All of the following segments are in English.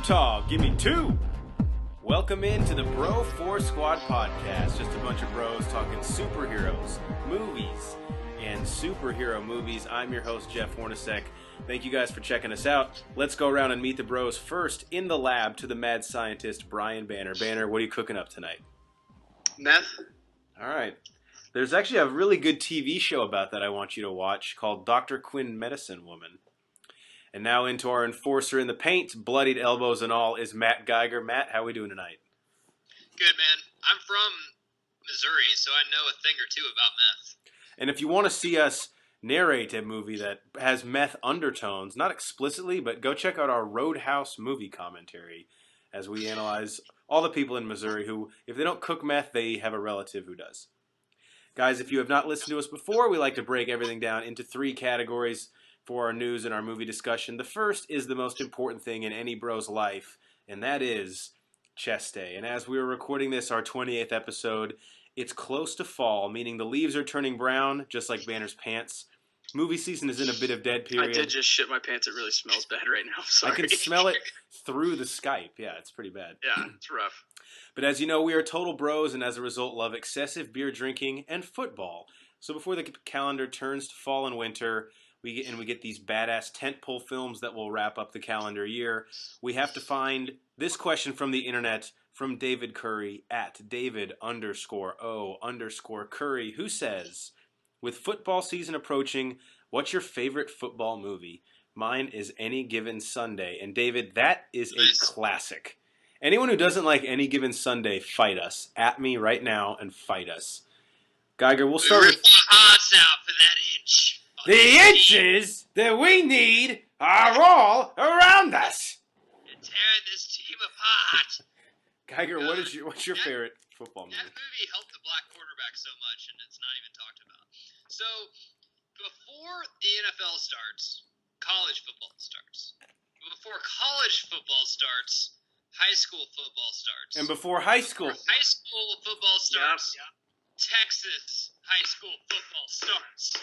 Utah, give me two. Welcome into the Bro 4 Squad podcast. Just a bunch of bros talking superheroes, movies, and superhero movies. I'm your host, Jeff Hornacek. Thank you guys for checking us out. Let's go around and meet the bros. First, in the lab, to the mad scientist, Brian Banner. Banner, what are you cooking up tonight? Meth. All right. There's actually a really good TV show about that I want you to watch called Dr. Quinn Medicine Woman. And now into our enforcer in the paint, bloodied elbows and all, is Matt Geiger. Matt, how are we doing tonight? Good, man. I'm from Missouri, so I know a thing or two about meth. And if you want to see us narrate a movie that has meth undertones, not explicitly, but go check out our Roadhouse movie commentary as we analyze all the people in Missouri who, if they don't cook meth, they have a relative who does. Guys, if you have not listened to us before, we like to break everything down into three categories for our news and our movie discussion. The first is the most important thing in any bro's life, and that is chest day. And as we are recording this, our 28th episode, it's close to fall, meaning the leaves are turning brown, just like Banner's pants. Movie season is in a bit of dead period. I did just shit my pants. It really smells bad right now. Sorry. I can smell it through the Skype. Yeah, it's pretty bad. Yeah, it's rough. But as you know, we are total bros, and as a result, love excessive beer drinking and football. So before the calendar turns to fall and winter, we get these badass tentpole films that will wrap up the calendar year. We have to find this question from the internet from David Curry at David_O_Curry, who says, with football season approaching, what's your favorite football movie? Mine is Any Given Sunday. And David, that is a classic. Anyone who doesn't like Any Given Sunday, fight us. At me right now and fight us. Geiger, we'll start with... Hearts out for that inch. The inches that we need are all around us. You're tearing this team apart. Geiger, what's your favorite football movie? That movie helped the black quarterback so much, and it's not even talked about. So, before the NFL starts, college football starts. Before college football starts, high school football starts. And before high school football starts, Texas high school football starts.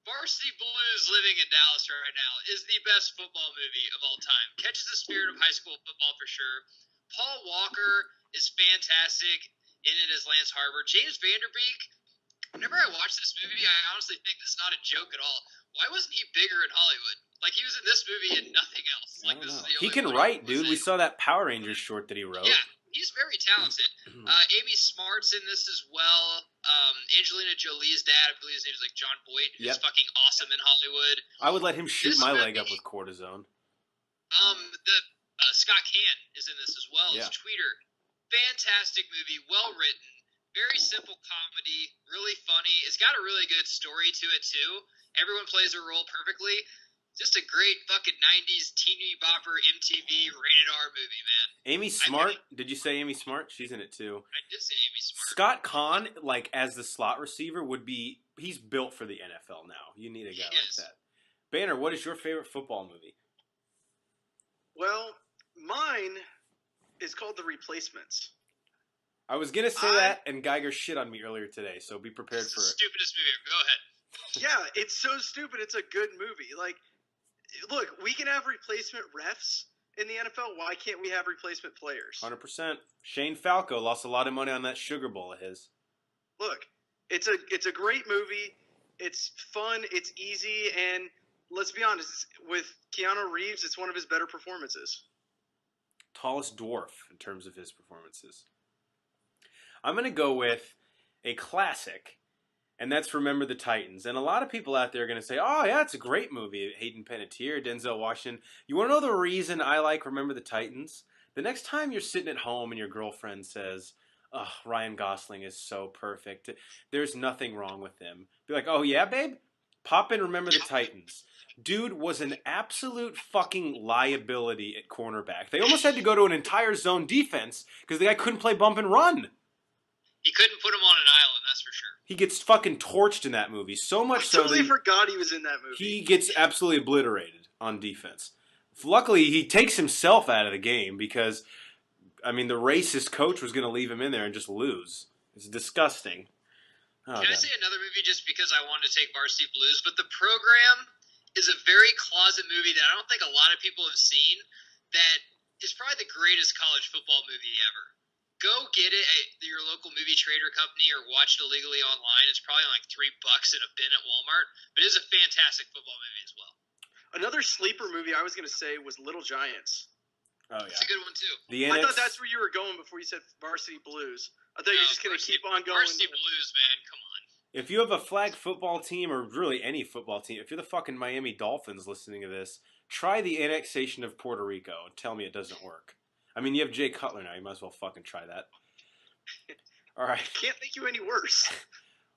Varsity Blues, living in Dallas right now, is the best football movie of all time. Catches the spirit of high school football for sure. Paul Walker is fantastic in it as Lance Harbor. James Vanderbeek, whenever I watch this movie, I honestly think this is not a joke at all. Why wasn't he bigger in Hollywood? Like, he was in this movie and nothing else. Like, this is the only he can write, dude. We saw that Power Rangers short that he wrote. Yeah, he's very talented. Amy Smart's in this as well. Angelina Jolie's dad, I believe his name is like John Boyd, who's fucking awesome in Hollywood. I would let him shoot my leg up with cortisone. Scott Caan is in this as well. Yeah. It's Tweeter. Fantastic movie, well written, very simple comedy, really funny. It's got a really good story to it too. Everyone plays a role perfectly. Just a great fucking 90s teeny bopper MTV rated R movie, man. Amy Smart? Did you say Amy Smart? She's in it too. I did say Amy Smart. Scott Caan, like as the slot receiver, he's built for the NFL now. You need a guy like that. Banner, what is your favorite football movie? Well, mine is called The Replacements. I was gonna say that, and Geiger shit on me earlier today, so be prepared for it. Stupidest movie. Go ahead. Yeah, it's so stupid. It's a good movie. Like, look, we can have replacement refs in the NFL. Why can't we have replacement players? 100%. Shane Falco lost a lot of money on that Sugar Bowl of his. Look, it's a great movie. It's fun. It's easy, and let's be honest, with Keanu Reeves, it's one of his better performances. Tallest dwarf in terms of his performances. I'm going to go with a classic, and that's Remember the Titans. And a lot of people out there are going to say, oh, yeah, it's a great movie. Hayden Panettiere, Denzel Washington. You want to know the reason I like Remember the Titans? The next time you're sitting at home and your girlfriend says, oh, Ryan Gosling is so perfect. There's nothing wrong with him. Be like, oh, yeah, babe? Pop in Remember the Titans. Dude was an absolute fucking liability at cornerback. They almost had to go to an entire zone defense because the guy couldn't play bump and run. He couldn't put him on an island, that's for sure. He gets fucking torched in that movie. So much so I totally forgot he was in that movie. He gets absolutely obliterated on defense. Luckily, he takes himself out of the game because, I mean, the racist coach was going to leave him in there and just lose. It's disgusting. Can I say another movie just because I wanted to take Varsity Blues? But The Program is a very closet movie that I don't think a lot of people have seen that is probably the greatest college football movie ever. Go get it at your local movie trader company or watch it illegally online. It's probably like $3 in a bin at Walmart, but it is a fantastic football movie as well. Another sleeper movie I was going to say was Little Giants. Oh yeah, It's a good one too. I thought that's where you were going before you said Varsity Blues. I thought you were just going to keep on going. Varsity Blues, man, come on. If you have a flag football team, or really any football team, if you're the fucking Miami Dolphins listening to this, try the annexation of Puerto Rico and tell me it doesn't work. I mean, you have Jay Cutler now. You might as well fucking try that. All right. Can't make you any worse.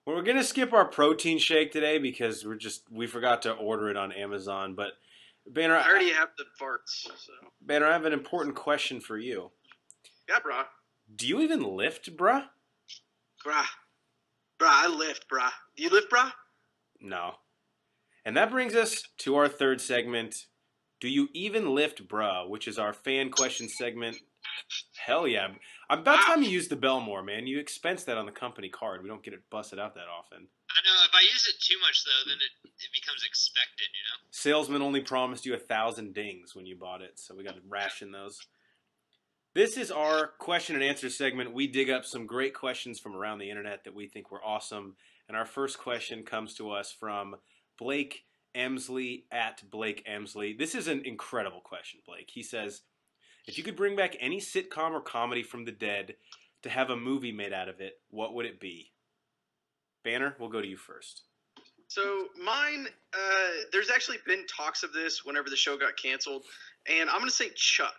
Well, we're gonna skip our protein shake today because we forgot to order it on Amazon. But Banner, I already have the farts. So. Banner, I have an important question for you. Yeah, brah. Do you even lift, bruh? Brah, I lift, brah. Do you lift, brah? No. And that brings us to our third segment. Do you even lift, bruh? Which is our fan question segment. Hell yeah. About time you use the bell more, man. You expense that on the company card. We don't get it busted out that often. I know. If I use it too much, though, then it becomes expected, you know? Salesman only promised you 1,000 dings when you bought it, so we got to ration those. This is our question and answer segment. We dig up some great questions from around the internet that we think were awesome. And our first question comes to us from Blake Emsley at Blake Emsley. This is an incredible question, Blake. He says, if you could bring back any sitcom or comedy from the dead to have a movie made out of it, what would it be? Banner, we'll go to you first. So mine, there's actually been talks of this whenever the show got canceled, and I'm going to say Chuck.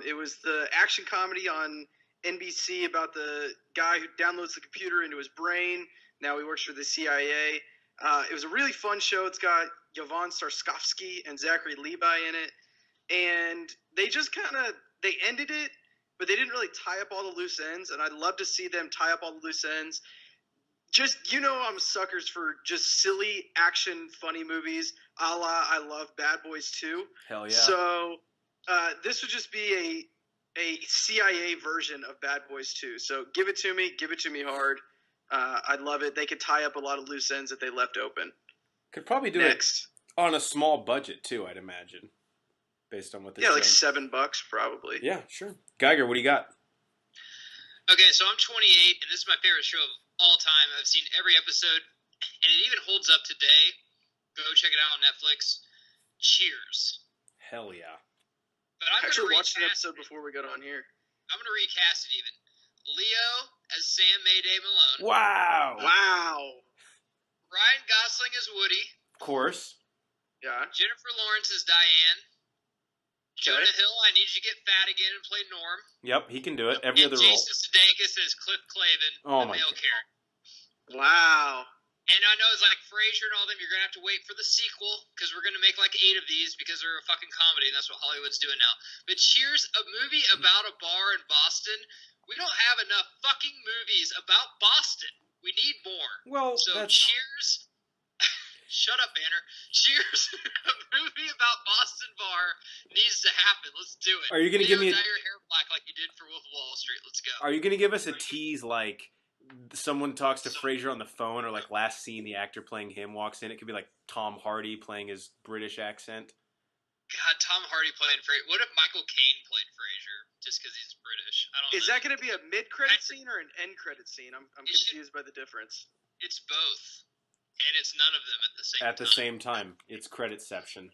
It was the action comedy on NBC about the guy who downloads the computer into his brain. Now he works for the CIA. It was a really fun show. It's got Yvonne Starskovsky and Zachary Levi in it. And they just they ended it, but they didn't really tie up all the loose ends. And I'd love to see them tie up all the loose ends. Just, I'm suckers for just silly action, funny movies, a la I love Bad Boys 2. Hell yeah. So this would just be a CIA version of Bad Boys 2. So give it to me hard. I'd love it. They could tie up a lot of loose ends that they left open. Could probably do it on a small budget too, I'd imagine, based on what they're like $7 probably. Yeah, sure. Geiger, what do you got? Okay, so I'm 28, and this is my favorite show of all time. I've seen every episode, and it even holds up today. Go check it out on Netflix. Cheers. Hell yeah. But I'm actually watched an episode before we got on here. I'm going to recast it even. Leo as Sam Mayday Malone. Wow. Ryan Gosling as Woody. Of course. Yeah. Jennifer Lawrence as Diane. Jonah Hill, I need you to get fat again and play Norm. Yep, he can do it. Every other role. Jason Sudeikis as Cliff Clavin, the male character. Wow. And I know it's like Frasier and all them, you're going to have to wait for the sequel because we're going to make like 8 of these because they're a fucking comedy and that's what Hollywood's doing now. But Cheers, a movie about a bar in Boston. We don't have enough fucking movies about Boston. We need more. Well, Cheers. Shut up, Banner. Cheers. A movie about Boston bar needs to happen. Let's do it. Are you going to give me dye your hair black like you did for Wolf of Wall Street? Let's go. Are you going to give us a tease like someone talks to Frasier on the phone, or like last scene the actor playing him walks in? It could be like Tom Hardy playing his British accent. God, Tom Hardy playing Frasier. What if Michael Caine played Frasier just because he's British? I don't know. Is that going to be a mid-credit scene or an end-credit scene? I'm confused by the difference. It's both. And it's none of them at the same time. At the same time. It's creditception.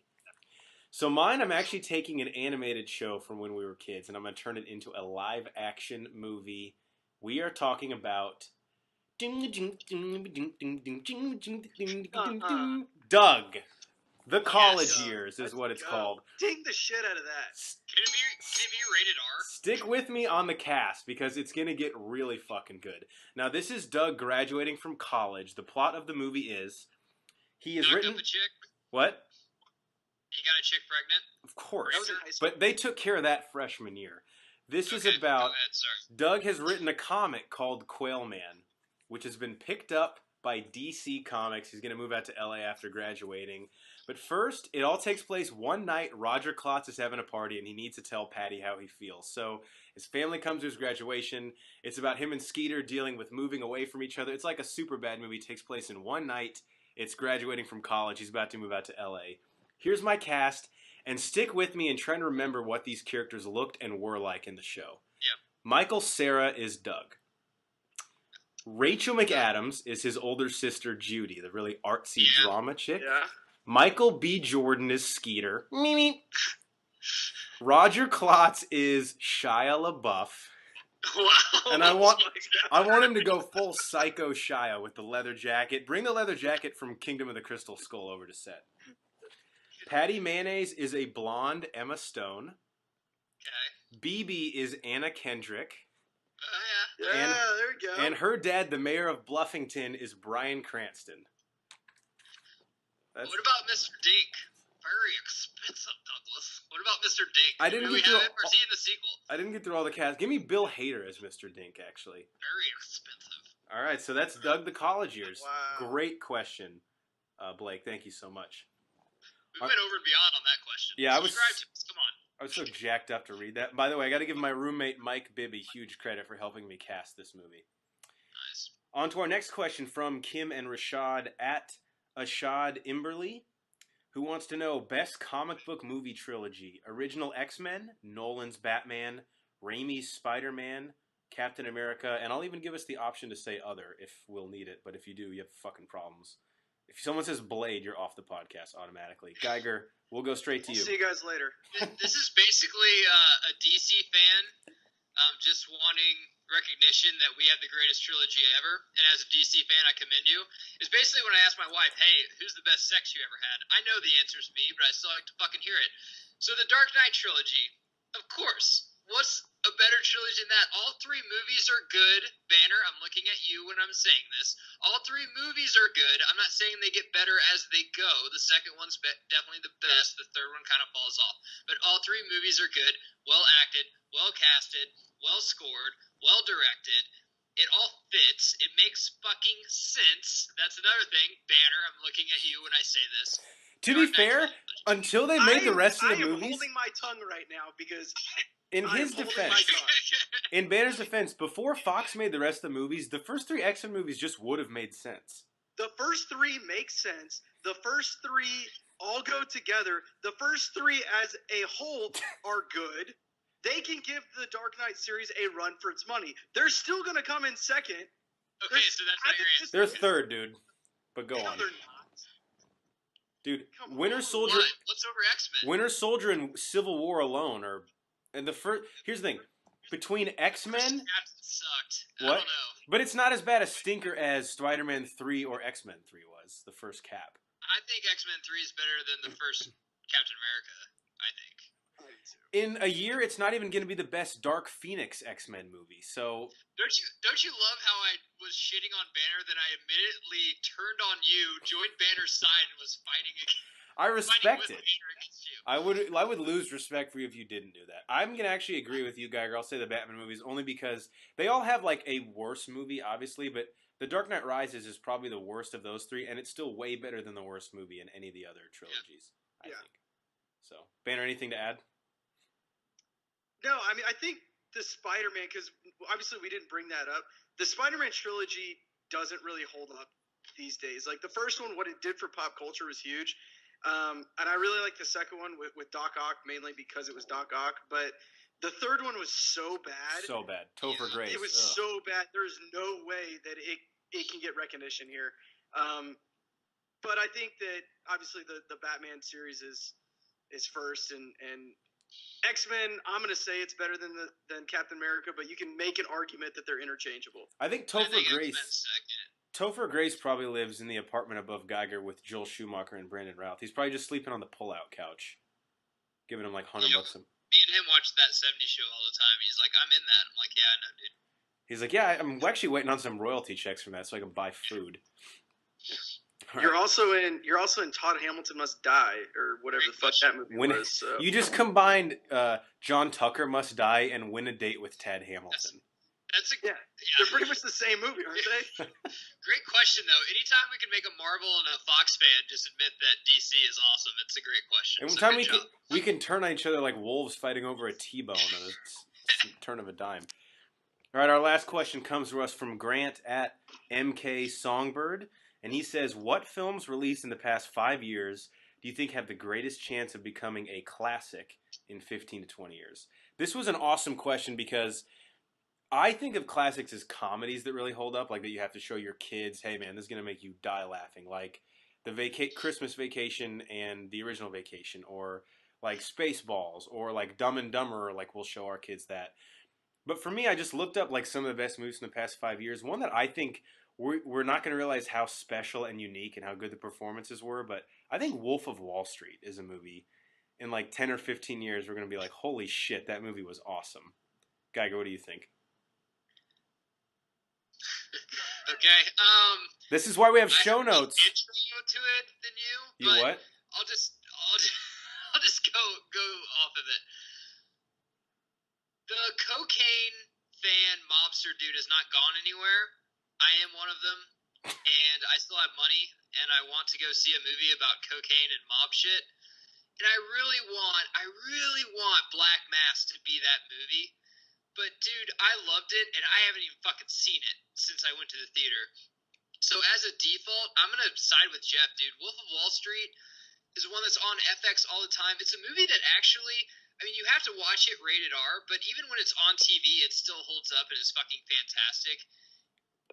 So mine, I'm actually taking an animated show from when we were kids, and I'm going to turn it into a live-action movie. We are talking about Doug. The College Years is what it's called. Ding the shit out of that. Can it be rated R? Stick with me on the cast because it's going to get really fucking good. Now, this is Doug graduating from college. The plot of the movie is he is written... Up a chick? What? He got a chick pregnant? Of course. That was in high school. But they took care of that freshman year. This is about... Doug has written a comic called Quail Man, which has been picked up by DC Comics. He's going to move out to LA after graduating. But first, it all takes place one night. Roger Klotz is having a party, and he needs to tell Patty how he feels. So his family comes to his graduation. It's about him and Skeeter dealing with moving away from each other. It's like a super bad movie. It takes place in one night. It's graduating from college. He's about to move out to LA. Here's my cast. and stick with me and try to remember what these characters looked and were like in the show. Yep. Michael Cera is Doug. Rachel McAdams is his older sister Judy, the really artsy drama chick. Yeah. Michael B. Jordan is Skeeter. Mimi. Roger Klotz is Shia LaBeouf. Wow. And I want him to go full psycho Shia with the leather jacket. Bring the leather jacket from Kingdom of the Crystal Skull over to set. Patty Mayonnaise is a blonde Emma Stone. Okay. BB is Anna Kendrick. Yeah. Yeah, And- there we go. And her dad, the mayor of Bluffington, is Bryan Cranston. That's, What about Mr. Dink? Very expensive, Douglas. What about Mr. Dink? I didn't Do we get to- have him, or is he in the sequel? I didn't get through all the cast. Give me Bill Hader as Mr. Dink, actually. Very expensive. All right, so that's Doug the college years. Wow. Great question, Blake. Thank you so much. We went over and beyond on that question. Yeah, I was- Subscribe to us. Come on. I was so jacked up to read that. By the way, I got to give my roommate Mike Bibby huge credit for helping me cast this movie. Nice. On to our next question from Kim and Rashad at Ashad Imberly, who wants to know best comic book movie trilogy: original X-Men, Nolan's Batman, Raimi's Spider-Man, Captain America, and I'll even give us the option to say other if we'll need it. But if you do, you have fucking problems. If someone says Blade, you're off the podcast automatically. Geiger, we'll go straight to you. See you guys later. This is basically a DC fan just wanting recognition that we have the greatest trilogy ever. And as a DC fan, I commend you. It's basically when I ask my wife, hey, who's the best sex you ever had? I know the answer is me, but I still like to fucking hear it. So the Dark Knight trilogy, of course. What's a better trilogy than that? All three movies are good. Banner, I'm looking at you when I'm saying this. All three movies are good. I'm not saying they get better as they go. The second one's definitely the best. The third one kind of falls off. But all three movies are good, well acted, well casted, well scored, well directed. It all fits. It makes fucking sense. That's another thing. Banner, I'm looking at you when I say this. To be Dark Knight fair, trilogy. until they make the rest of the I am movies, holding my tongue right now because in I his am holding defense, my tongue. in Banner's defense, before Fox made the rest of the movies, the first three X-Men movies just would have made sense. The first three make sense. The first three all go together. The first three as a whole are good. They can give the Dark Knight series a run for its money. They're still going to come in second. Okay, so that's not your answer. They're third, dude. But go No, on. they're not. Dude, Come on. Winter Soldier, What? What's over X-Men? Winter Soldier and Civil War alone are, and the first. Here's the thing, between X-Men, Captain sucked. I What? don't know. but it's not as bad a stinker as Spider-Man 3 or X-Men 3 was. The first cap. I think X-Men 3 is better than the first Captain America, I think. In a year, it's not even going to be the best Dark Phoenix X-Men movie. So Don't you love how I was shitting on Banner, then I immediately turned on you, joined Banner's side, and was fighting I fighting respect with it. Banner against you. I would lose respect for you if you didn't do that. I'm gonna actually agree with you, Geiger. I'll say the Batman movies only because they all have like a worse movie, obviously, but The Dark Knight Rises is probably the worst of those three, and it's still way better than the worst movie in any of the other trilogies. I Yeah. think. So, Banner, anything to add? No, I mean, I think the Spider-Man, because obviously we didn't bring that up, the Spider-Man trilogy doesn't really hold up these days. Like, the first one, what it did for pop culture was huge. And I really like the second one with Doc Ock, mainly because it was Doc Ock. But the third one was so bad. So bad. Topher Grace. It was Ugh. so bad. There's no way that it can get recognition here. But I think that, obviously, the Batman series is first, and X-Men, I'm going to say it's better than Captain America, but you can make an argument that they're interchangeable. I think I Topher think Grace. X-Men second. Topher Grace probably lives in the apartment above Geiger with Joel Schumacher and Brandon Routh. He's probably just sleeping on the pull-out couch, giving him like $100 Yep. bucks. Me and him watch that 70s show all the time. He's like, I'm in that. I'm like, yeah, I know, dude. He's like, yeah, I'm actually waiting on some royalty checks from that so I can buy food. All You're right. also in Todd Hamilton Must Die, or whatever the fuck that movie When- was. So. You just combined John Tucker Must Die and Win a Date with Tad Hamilton. That's a Yeah, they're pretty much the same movie, aren't they? great question, though. Anytime we can make a Marvel and a Fox fan just admit that DC is awesome, it's a great question. And So one time good job. we can turn on each other like wolves fighting over a T-bone on a turn of a dime. All right, our last question comes to us from Grant at MK Songbird, and he says, "What films released in the past 5 years do you think have the greatest chance of becoming a classic in 15 to 20 years? This was an awesome question because I think of classics as comedies that really hold up, like that you have to show your kids, hey man, this is going to make you die laughing. Like the Christmas Vacation and the original Vacation, or like Spaceballs, or like Dumb and Dumber, like we'll show our kids that. But for me, I just looked up like some of the best movies in the past 5 years. One that I think we're not going to realize how special and unique and how good the performances were, but I think Wolf of Wall Street is a movie in like 10 or 15 years we're going to be like, holy shit, that movie was awesome. Geiger, what do you think? Okay. This is why we have I show have more notes. intro to it than you. You but what? I'll just go off of it. The cocaine fan mobster dude has not gone anywhere. I am one of them, and I still have money, and I want to go see a movie about cocaine and mob shit. And I really want Black Mass to be that movie. But dude, I loved it, and I haven't even fucking seen it since I went to the theater. So as a default, I'm gonna side with Jeff, dude. Wolf of Wall Street is one that's on FX all the time. It's a movie that actually, I mean, you have to watch it rated R, but even when it's on TV, it still holds up and is fucking fantastic.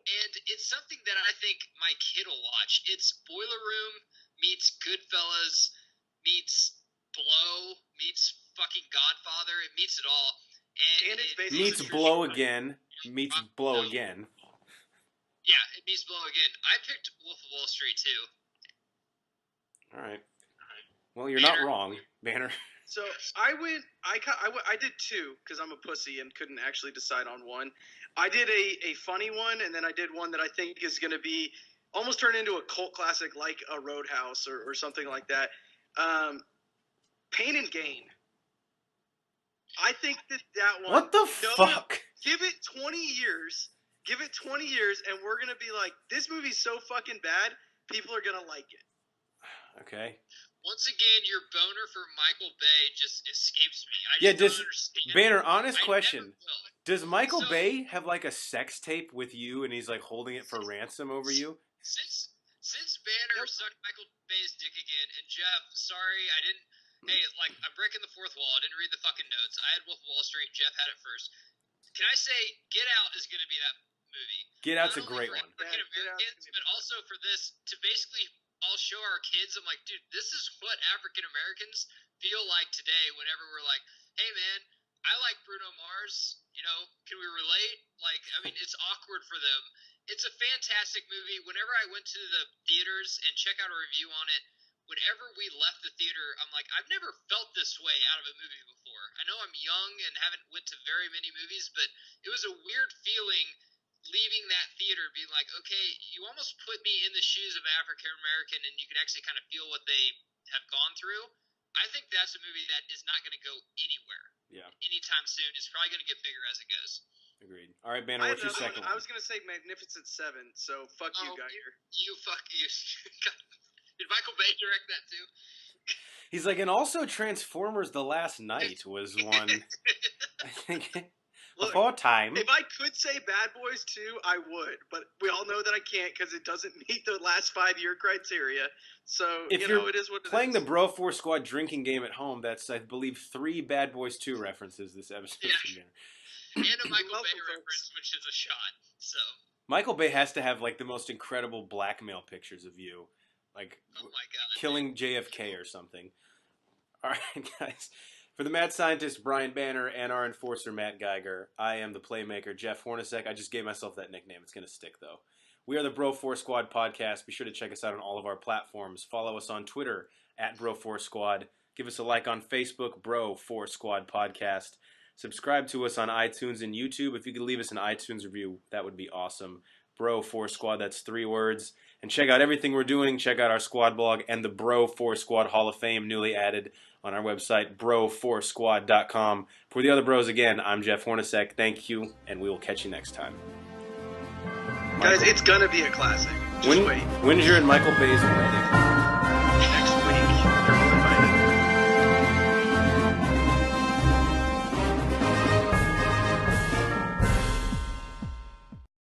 And it's something that I think my kid will watch. It's Boiler Room meets Goodfellas meets Blow meets fucking Godfather. It meets it all. And it's it basically Meets Blow again. Meets Blow again. Yeah, it meets Blow again. I picked Wolf of Wall Street too. All right. Well, you're not wrong, Banner. So I did two because I'm a pussy and couldn't actually decide on one. I did a funny one, and then I did one that I think is going to be almost turned into a cult classic, like a Roadhouse or something like that. Pain and Gain. I think that one. What the fuck? Give it 20 years. Give it 20 years, and we're going to be like, this movie's so fucking bad, people are going to like it. Okay. Once again, your boner for Michael Bay just escapes me. I just don't understand. Banner, honest question. Never will. Does Michael Bay have like a sex tape with you and he's like holding it for ransom over you? Since Banner sucked Michael Bay's dick again, and Jeff, sorry, I didn't. Hey, like, I'm breaking the fourth wall. I didn't read the fucking notes. I had Wolf of Wall Street. Jeff had it first. Can I say Get Out is going to be that movie? Get Out's a Not only great for one. African Americans, but also for this to basically all show our kids. I'm like, dude, this is what African Americans feel like today. Whenever we're like, hey man, I like Bruno Mars. You know, can we relate? Like, I mean, it's awkward for them. It's a fantastic movie. Whenever I went to the theaters and check out a review on it, whenever we left the theater, I'm like, I've never felt this way out of a movie before. I know I'm young and haven't went to very many movies, but it was a weird feeling leaving that theater being like, okay, you almost put me in the shoes of African American and you can actually kind of feel what they have gone through. I think that's a movie that is not going to go anywhere. Yeah. Anytime soon. It's probably going to get bigger as it goes. Agreed. All right, Banner, what's your second one? I was going to say Magnificent Seven, so fuck you, Geiger. You fuck you. Did Michael Bay direct that too? He's like, and also Transformers The Last Night was one, I think, before time. If I could say Bad Boys 2, I would, but we all know that I can't because it doesn't meet the last 5-year criteria. So, if it is what it is. Playing the Bro Force Squad drinking game at home, that's, I believe, 3 Bad Boys 2 references this episode. Yeah. And a Michael Bay reference, which is a shot. So Michael Bay has to have, like, the most incredible blackmail pictures of you. Like, oh my God, killing JFK or something. All right, guys. For the mad scientist, Brian Banner, and our enforcer, Matt Geiger, I am the playmaker, Jeff Hornacek. I just gave myself that nickname. It's going to stick, though. We are the Bro Force Squad podcast. Be sure to check us out on all of our platforms. Follow us on Twitter, @Bro4Squad. Give us a like on Facebook, Bro Force Squad Podcast. Subscribe to us on iTunes and YouTube. If you could leave us an iTunes review, that would be awesome. Bro Force Squad, that's 3 words. And check out everything we're doing. Check out our squad blog and the Bro Force Squad Hall of Fame, newly added on our website, broforcesquad.com. For the other bros, again, I'm Jeff Hornacek. Thank you, and we will catch you next time. Guys, it's going to be a classic. Just wait. When's your and Michael Bay's wedding?